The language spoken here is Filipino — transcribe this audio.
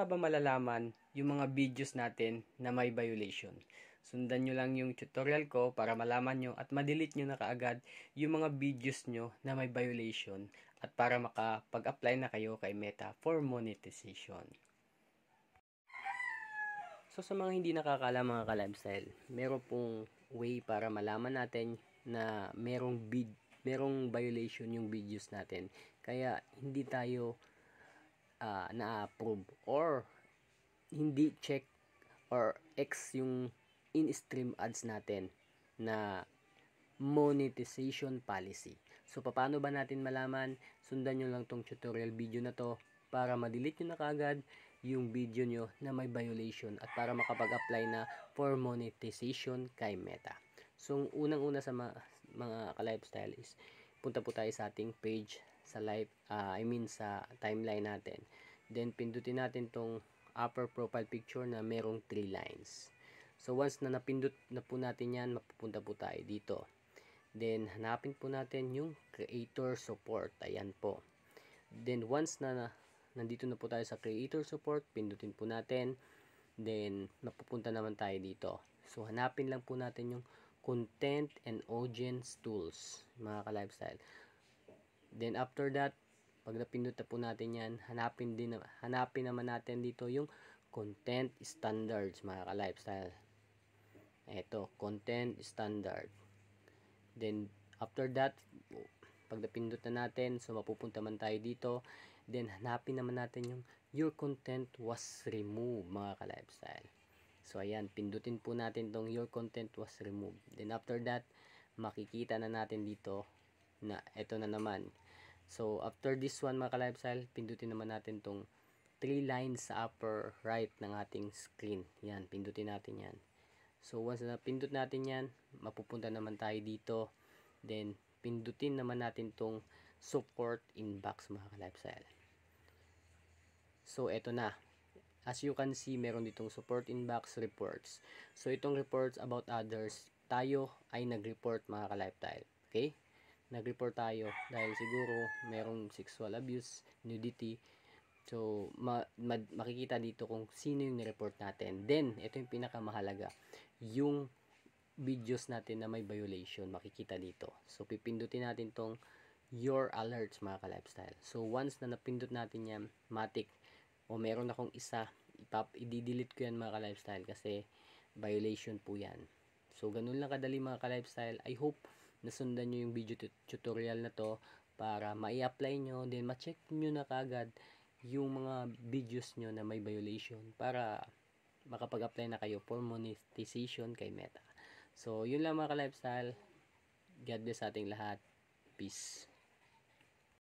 nga ba malalaman yung mga videos natin na may violation? Sundan nyo lang yung tutorial ko para malaman nyo at ma-delete nyo na kaagad yung mga videos nyo na may violation at para makapag-apply na kayo kay Meta for monetization. So sa mga hindi nakakaalam mga ka-lifestyle, meron pong way para malaman natin na merong violation yung videos natin. Kaya hindi tayo na-approve or hindi check or X yung in-stream ads natin na monetization policy. So, paano ba natin malaman? Sundan nyo lang tong tutorial video na to para ma-delete nyo na kagad yung video nyo na may violation at para makapag-apply na for monetization kay Meta. So, unang-una sa mga ka-lifestyle is punta po tayo sa ating page sa sa timeline natin. Then, pindutin natin tong upper profile picture na merong 3 lines. So, once na napindot na po natin yan, mapupunta po tayo dito. Then, hanapin po natin yung creator support. Ayan po. Then, once na nandito na po tayo sa creator support, pindutin po natin. Then, mapupunta naman tayo dito. So, hanapin lang po natin yung content and audience tools, mga ka-lifestyle. Then, after that, pag napindot na po natin yan, hanapin naman natin dito yung content standards, mga ka-lifestyle. Ito, content standard. Then, after that, pag napindot na natin, so mapupunta man tayo dito. Then, hanapin naman natin yung your content was removed, mga ka-lifestyle. So, ayan, pindutin po natin tong your content was removed. Then, after that, makikita na natin dito na ito na naman. So, after this one, mga ka-lifestyle, pindutin naman natin tong 3 lines sa upper right ng ating screen. Yan, pindutin natin yan. So, once na pindot natin yan, mapupunta naman tayo dito. Then, pindutin naman natin tong support inbox, mga ka-lifestyle. So, eto na. As you can see, meron ditong support inbox reports. So, itong reports about others, tayo ay nag-report, mga ka-lifestyle. Okay? Nag-report tayo dahil siguro merong sexual abuse, nudity. So, makikita dito kung sino yung ni-report natin. Then, ito yung pinakamahalaga. Yung videos natin na may violation, makikita dito. So, pipindutin natin tong your alerts, mga ka-lifestyle. So, once na napindot natin yan, matik, o meron akong isa, i-delete ko yan, mga ka-lifestyle, kasi violation po yan. So, ganun lang kadali, mga ka-lifestyle. I hope nasundan nyo yung video tutorial na to para ma-apply nyo, then ma-check nyo na kagad yung mga videos nyo na may violation para makapag-apply na kayo for monetization kay Meta. So, yun lang, mga ka-lifestyle. God bless sa ating lahat. Peace.